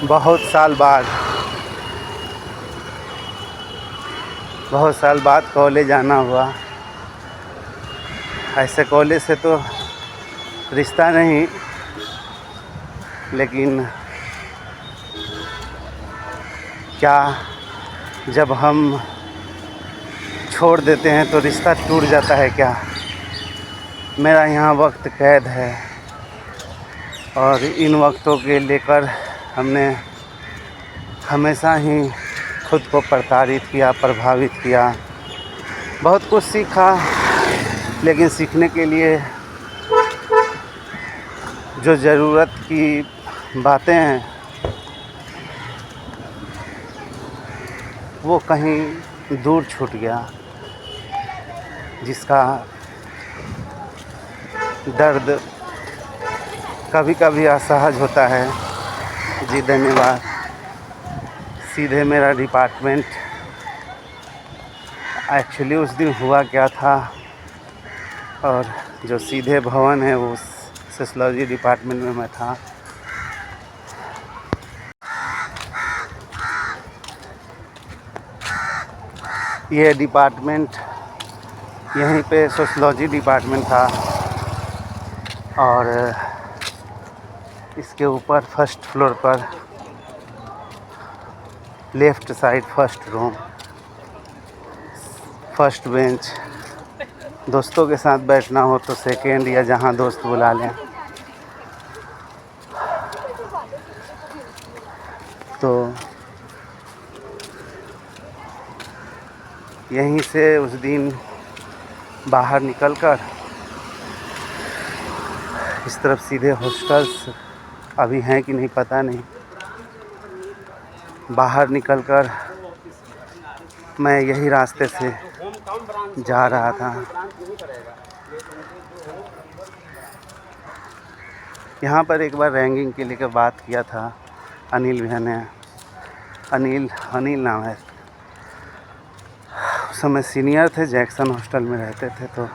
बहुत साल बाद कॉलेज आना हुआ। ऐसे कॉलेज से तो रिश्ता नहीं, लेकिन क्या जब हम छोड़ देते हैं तो रिश्ता टूट जाता है क्या। मेरा यहाँ वक्त कैद है और इन वक्तों के लेकर हमने हमेशा ही खुद को प्रताड़ित किया, प्रभावित किया। बहुत कुछ सीखा, लेकिन सीखने के लिए जो ज़रूरत की बातें हैं वो कहीं दूर छूट गया, जिसका दर्द कभी कभी असहज होता है। जी धन्यवाद। सीधे मेरा डिपार्टमेंट, एक्चुअली उस दिन हुआ क्या था, और जो सीधे भवन है वो सोशलॉजी डिपार्टमेंट में मैं था। ये डिपार्टमेंट यहीं पे सोशलॉजी डिपार्टमेंट था, और इसके ऊपर फर्स्ट फ्लोर पर left side first room, first bench. दोस्तों के साथ बैठना हो तो सेकेंड, या जहाँ दोस्त बुला लें। तो यहीं से उस दिन बाहर निकलकर इस तरफ सीधे हॉस्टल्स अभी हैं कि नहीं पता नहीं, बाहर निकलकर मैं यही रास्ते से जा रहा था। यहाँ पर एक बार रैंकिंग के लिए बात किया था अनिल भैया ने। अनिल नाम है। उस समय सीनियर थे, जैक्सन हॉस्टल में रहते थे। तो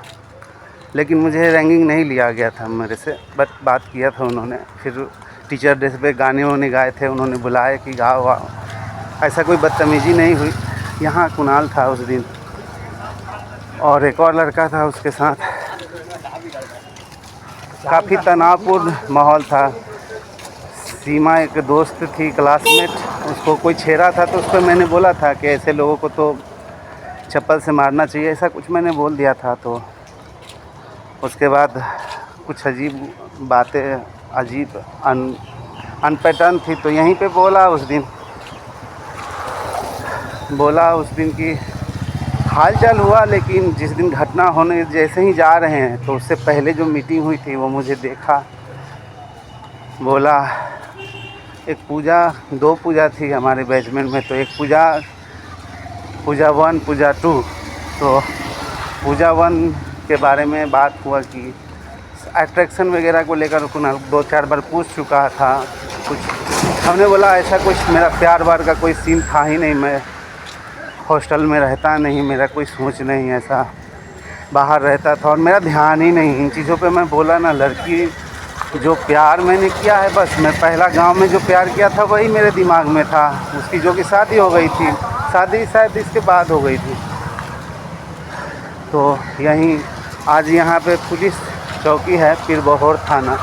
लेकिन मुझे रैंकिंग नहीं लिया गया था मेरे से, बट बात किया था उन्होंने। फिर टीचर डे पे गाने वाने गाए थे, उन्होंने बुलाया कि गाओ। ऐसा कोई बदतमीज़ी नहीं हुई। यहाँ कुणाल था उस दिन, और एक और लड़का था उसके साथ। काफ़ी तनावपूर्ण माहौल था। सीमा एक दोस्त थी, क्लासमेट, उसको कोई छेड़ा था तो उस पर मैंने बोला था कि ऐसे लोगों को तो चप्पल से मारना चाहिए, ऐसा कुछ मैंने बोल दिया था। तो उसके बाद कुछ अजीब बातें, अजीब अनपैटर्न थी, तो यहीं पे बोला उस दिन की हाल चाल हुआ। लेकिन जिस दिन घटना होने जैसे ही जा रहे हैं तो उससे पहले जो मीटिंग हुई थी वो मुझे देखा, बोला एक पूजा, 2 पूजा थी हमारे बैचमेंट में। तो एक पूजा 1, पूजा 2। तो पूजा 1 के बारे में बात हुआ कि अट्रैक्शन वगैरह को लेकर कुणाल 2-4 बार पूछ चुका था कुछ। हमने बोला ऐसा कुछ मेरा प्यार वार का कोई सीन था ही नहीं, मैं हॉस्टल में रहता नहीं, मेरा कोई सोच नहीं ऐसा, बाहर रहता था और मेरा ध्यान ही नहीं इन चीज़ों पे। मैं बोला ना, लड़की जो प्यार मैंने किया है, बस मैं पहला गांव में जो प्यार किया था वही मेरे दिमाग में था। उसकी जो कि शादी हो गई थी, शादी शायद इसके बाद हो गई थी। तो यहीं आज यहाँ पे पुलिस चौकी है, पीरबहोर थाना,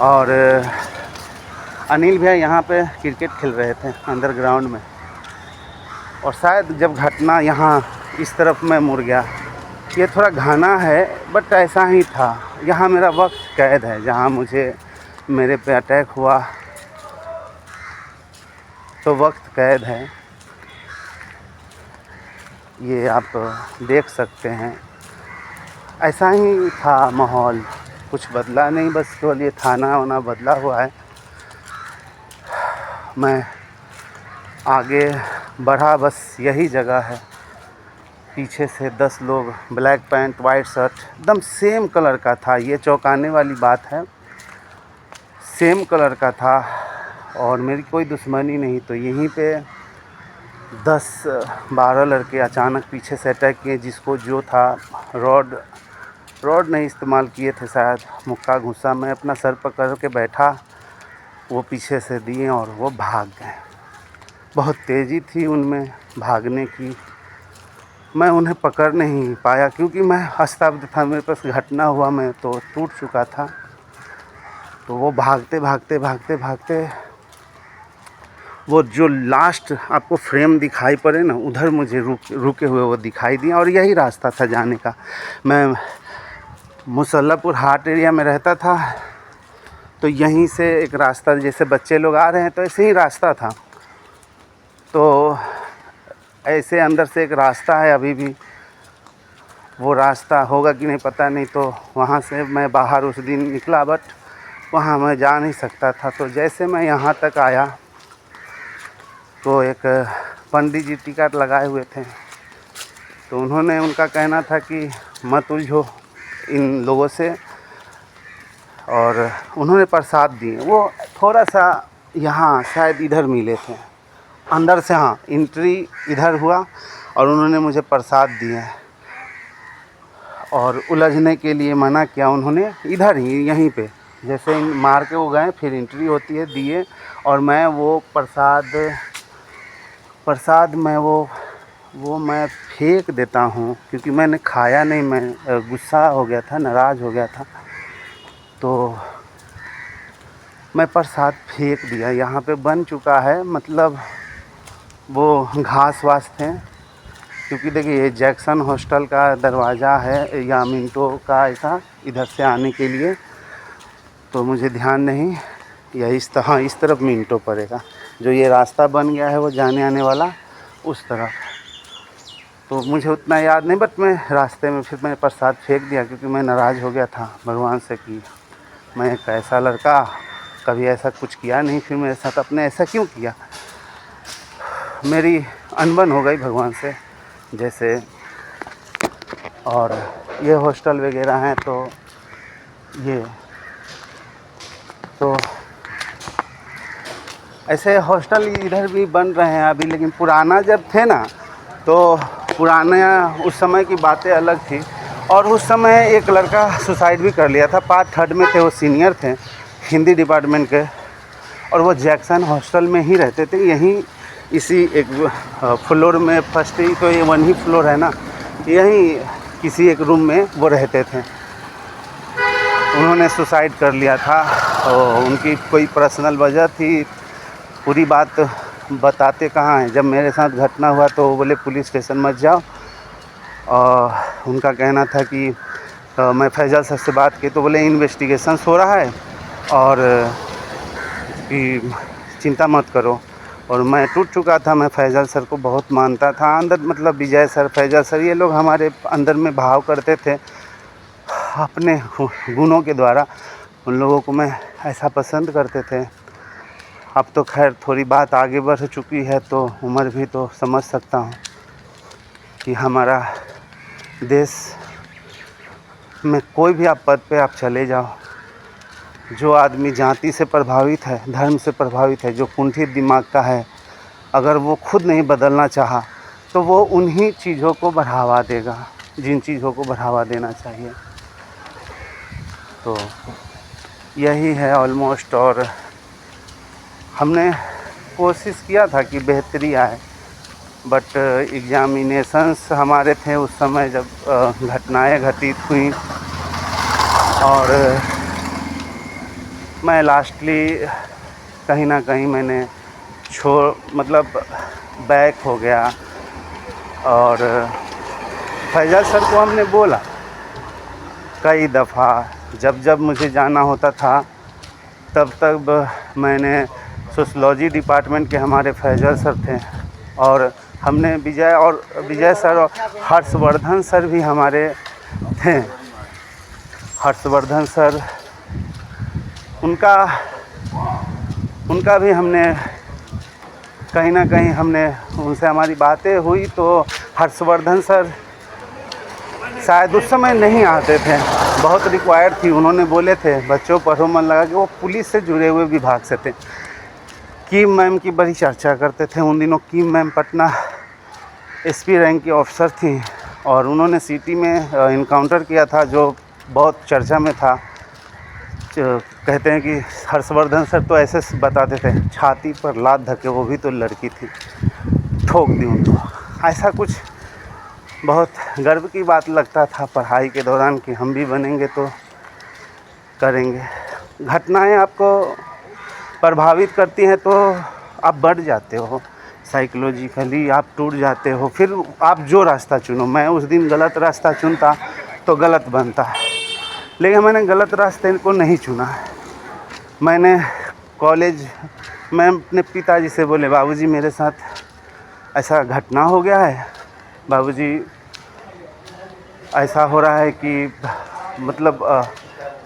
और अनिल भैया यहाँ पे क्रिकेट खेल रहे थे अंदर ग्राउंड में। और शायद जब घटना यहाँ इस तरफ मैं मुड़ गया, ये थोड़ा घना है बट ऐसा ही था। यहाँ मेरा वक्त कैद है, जहाँ मेरे पे अटैक हुआ तो वक्त कैद है। ये आप देख सकते हैं, ऐसा ही था माहौल, कुछ बदला नहीं, बस केवल ये थाना वाना बदला हुआ है। मैं आगे बढ़ा, बस यही जगह है। पीछे से 10 लोग, ब्लैक पैंट वाइट शर्ट, एकदम सेम कलर का था। ये चौंकाने वाली बात है, सेम कलर का था और मेरी कोई दुश्मनी नहीं। तो यहीं पे 10-12 लड़के अचानक पीछे से अटैक किए, जिसको जो था रॉड नहीं इस्तेमाल किए थे शायद, मुक्का घुसा। मैं अपना सर पकड़ के बैठा, वो पीछे से दिए और वो भाग गए। बहुत तेज़ी थी उनमें भागने की, मैं उन्हें पकड़ नहीं पाया क्योंकि मैं अस्तव्यस्त था, मेरे पास घटना हुआ, मैं तो टूट चुका था। तो वो भागते भागते भागते भागते वो जो लास्ट आपको फ्रेम दिखाई पड़े ना, उधर मुझे रुके हुए वो दिखाई दिया और यही रास्ता था जाने का। मैं मुसल्लापुर हाट एरिया में रहता था, तो यहीं से एक रास्ता, जैसे बच्चे लोग आ रहे हैं तो ऐसे ही रास्ता था, तो ऐसे अंदर से एक रास्ता है अभी भी, वो रास्ता होगा कि नहीं पता नहीं। तो वहाँ से मैं बाहर उस दिन निकला, बट वहाँ मैं जा नहीं सकता था। तो जैसे मैं यहाँ तक आया तो एक पंडित जी टिकट लगाए हुए थे, तो उन्होंने, उनका कहना था कि मत उलझो इन लोगों से, और उन्होंने प्रसाद दिए। वो थोड़ा सा यहाँ शायद इधर मिले थे अंदर से, हाँ एंट्री इधर हुआ और उन्होंने मुझे प्रसाद दिए और उलझने के लिए मना किया उन्होंने, इधर ही यहीं पे जैसे मार के वो गए, फिर एंट्री होती है, दिए और मैं वो प्रसाद मैं वो मैं फेंक देता हूँ क्योंकि मैंने खाया नहीं, मैं गुस्सा हो गया था, नाराज़ हो गया था, तो मैं प्रसाद फेंक दिया। यहाँ पे बन चुका है, मतलब वो घास वास थे, क्योंकि देखिए ये जैक्सन हॉस्टल का दरवाज़ा है या मिंटो का, ऐसा इधर से आने के लिए, तो मुझे ध्यान नहीं, या इस तरफ मिंटो पड़ेगा, जो ये रास्ता बन गया है वो जाने आने वाला उस तरफ, तो मुझे उतना याद नहीं, बट मैं रास्ते में फिर मैंने प्रसाद फेंक दिया क्योंकि मैं नाराज़ हो गया था भगवान से कि मैं एक ऐसा लड़का, कभी ऐसा कुछ किया नहीं, फिर मेरे साथ अपने ऐसा क्यों किया। मेरी अनबन हो गई भगवान से जैसे। और ये हॉस्टल वगैरह हैं, तो ये तो ऐसे हॉस्टल इधर भी बन रहे हैं अभी, लेकिन पुराना जब थे ना, तो पुराना उस समय की बातें अलग थी। और उस समय एक लड़का सुसाइड भी कर लिया था, पार्ट 3 में थे, वो सीनियर थे हिंदी डिपार्टमेंट के, और वो जैक्सन हॉस्टल में ही रहते थे, यहीं इसी एक फ्लोर में, फर्स्ट ही तो ये 1 ही फ्लोर है ना, यहीं किसी एक रूम में वो रहते थे। उन्होंने सुसाइड कर लिया था और उनकी कोई पर्सनल वजह थी, पूरी बात बताते कहाँ हैं। जब मेरे साथ घटना हुआ तो वो बोले पुलिस स्टेशन मत जाओ, और उनका कहना था कि मैं फैजल सर से बात की तो बोले इन्वेस्टिगेशन हो रहा है और कि चिंता मत करो। और मैं टूट चुका था, मैं फैजल सर को बहुत मानता था अंदर, मतलब विजय सर, फैजल सर, ये लोग हमारे अंदर में भाव करते थे अपने गुणों के द्वारा, उन लोगों को मैं ऐसा पसंद करते थे। अब तो खैर थोड़ी बात आगे बढ़ चुकी है, तो उम्र भी तो समझ सकता हूँ कि हमारा देश में कोई भी आप पद पे आप चले जाओ, जो आदमी जाति से प्रभावित है, धर्म से प्रभावित है, जो कुंठित दिमाग का है, अगर वो खुद नहीं बदलना चाहा तो वो उन्हीं चीज़ों को बढ़ावा देगा जिन चीज़ों को बढ़ावा देना चाहिए। तो यही है ऑलमोस्ट। और हमने कोशिश किया था कि बेहतरी आए, बट एग्ज़ामिनेशंस हमारे थे उस समय जब घटनाएं घटित हुई, और मैं लास्टली कहीं ना कहीं मैंने मतलब बैक हो गया। और फैजल सर को हमने बोला कई दफ़ा, जब मुझे जाना होता था तब मैंने, सोशलॉजी डिपार्टमेंट के हमारे फैजल सर थे, और हमने विजय सर और हर्षवर्धन सर भी हमारे थे। हर्षवर्धन सर, उनका भी हमने कहीं ना कहीं, हमने उनसे हमारी बातें हुई, तो हर्षवर्धन सर शायद उस समय नहीं आते थे, बहुत रिक्वायर्ड थी, उन्होंने बोले थे बच्चों पढ़ो मन लगा कि वो पुलिस से जुड़े हुए विभाग से थे। कीम मैम की बड़ी चर्चा करते थे उन दिनों। कीम मैम पटना एसपी रैंक की ऑफिसर थी, और उन्होंने सिटी में इनकाउंटर किया था जो बहुत चर्चा में था। कहते हैं कि हर्षवर्धन सर तो ऐसे बताते थे, छाती पर लात धके, वो भी तो लड़की थी, ठोक दी उनको। ऐसा कुछ बहुत गर्व की बात लगता था पढ़ाई के दौरान कि हम भी बनेंगे तो करेंगे। घटनाएं आपको प्रभावित करती हैं तो आप बढ़ जाते हो, साइकोलॉजिकली आप टूट जाते हो। फिर आप जो रास्ता चुनो, मैं उस दिन गलत रास्ता चुनता तो गलत बनता, लेकिन मैंने गलत रास्ते को नहीं चुना। मैंने कॉलेज में अपने पिताजी से बोले, बाबूजी मेरे साथ ऐसा घटना हो गया है, बाबूजी ऐसा हो रहा है कि मतलब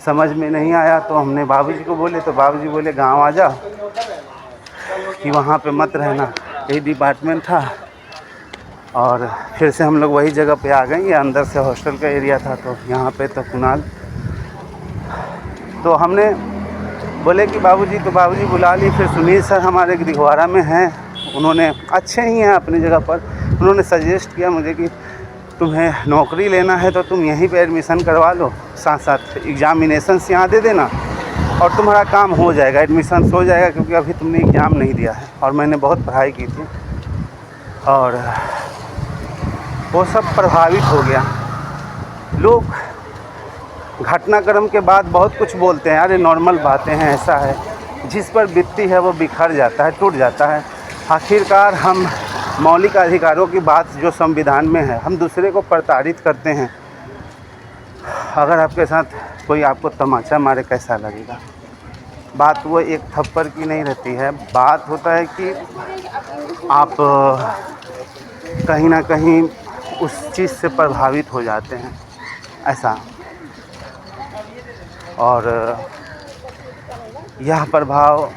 समझ में नहीं आया। तो हमने बाबूजी को बोले तो बाबूजी बोले गांव आ जा, कि वहाँ पे मत रहना, यही डिपार्टमेंट था। और फिर से हम लोग वही जगह पे आ गए, ये अंदर से हॉस्टल का एरिया था, तो यहाँ पे तो कुणाल। तो हमने बोले कि बाबूजी, तो बाबूजी बुला ली। फिर सुनील सर हमारे दिघवारा में हैं, उन्होंने अच्छे ही हैं अपनी जगह पर, उन्होंने सजेस्ट किया मुझे कि तुम्हें नौकरी लेना है तो तुम यहीं पे एडमिशन करवा लो, साथ साथ एग्जामिनेशंस यहाँ दे देना और तुम्हारा काम हो जाएगा, एडमिशन हो जाएगा, क्योंकि अभी तुमने एग्ज़ाम नहीं दिया है। और मैंने बहुत पढ़ाई की थी और वो सब प्रभावित हो गया। लोग घटनाक्रम के बाद बहुत कुछ बोलते हैं, अरे नॉर्मल बातें हैं, ऐसा है। जिस पर बीतती है वो बिखर जाता है, टूट जाता है। आखिरकार हम मौलिक अधिकारों की बात जो संविधान में है, हम दूसरे को प्रताड़ित करते हैं। अगर आपके साथ कोई आपको तमाचा मारे कैसा लगेगा? बात वो एक थप्पड़ की नहीं रहती है, बात होता है कि आप कहीं ना कहीं उस चीज़ से प्रभावित हो जाते हैं, ऐसा। और यह प्रभाव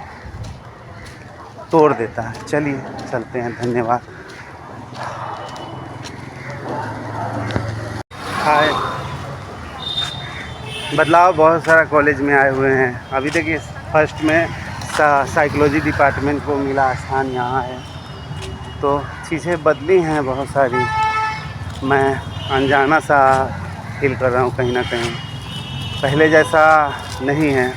तोड़ देता है। चलिए चलते हैं, धन्यवाद। हाय, बदलाव बहुत सारा कॉलेज में आए हुए हैं। अभी देखिए फर्स्ट में साइकोलॉजी डिपार्टमेंट को मिला स्थान, यहाँ है, तो चीज़ें बदली हैं बहुत सारी। मैं अनजाना सा फील कर रहा हूँ कहीं ना कहीं, पहले जैसा नहीं है।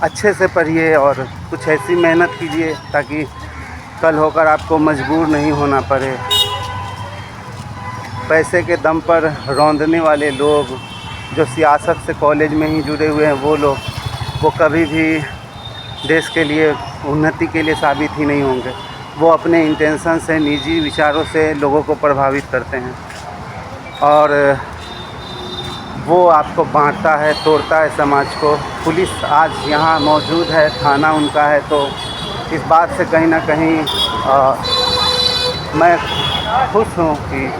अच्छे से पढ़िए और कुछ ऐसी मेहनत कीजिए ताकि कल होकर आपको मजबूर नहीं होना पड़े। पैसे के दम पर रौंदने वाले लोग जो सियासत से कॉलेज में ही जुड़े हुए हैं, वो लोग, वो कभी भी देश के लिए, उन्नति के लिए साबित ही नहीं होंगे। वो अपने इंटेंशन से, निजी विचारों से लोगों को प्रभावित करते हैं और वो आपको बांटता है, तोड़ता है समाज को। पुलिस आज यहाँ मौजूद है, थाना उनका है, तो इस बात से कहीं ना कहीं मैं खुश हूँ कि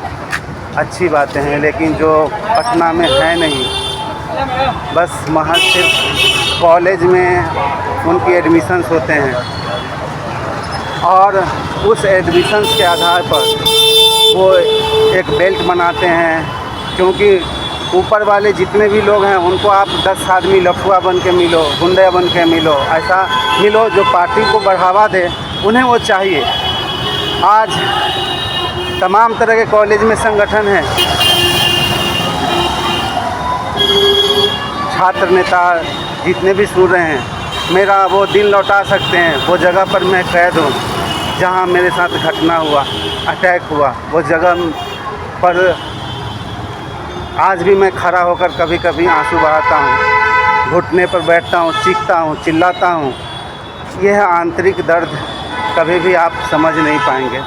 अच्छी बातें हैं। लेकिन जो पटना में है नहीं, बस महज सिर्फ कॉलेज में उनकी एडमिशन्स होते हैं और उस एडमिशन्स के आधार पर वो एक बेल्ट बनाते हैं, क्योंकि ऊपर वाले जितने भी लोग हैं उनको आप 10 आदमी लफुआ बन के मिलो, गुंडा बन के मिलो, ऐसा मिलो जो पार्टी को बढ़ावा दे, उन्हें वो चाहिए। आज तमाम तरह के कॉलेज में संगठन हैं, छात्र नेता जितने भी सुन रहे हैं, मेरा वो दिन लौटा सकते हैं, वो जगह पर मैं कैद हूँ जहाँ मेरे साथ घटना हुआ, अटैक हुआ, वो जगह पर आज भी मैं खड़ा होकर कभी कभी आंसू बहाता हूँ, घुटने पर बैठता हूँ, चीखता हूँ, चिल्लाता हूँ। यह आंतरिक दर्द कभी भी आप समझ नहीं पाएंगे।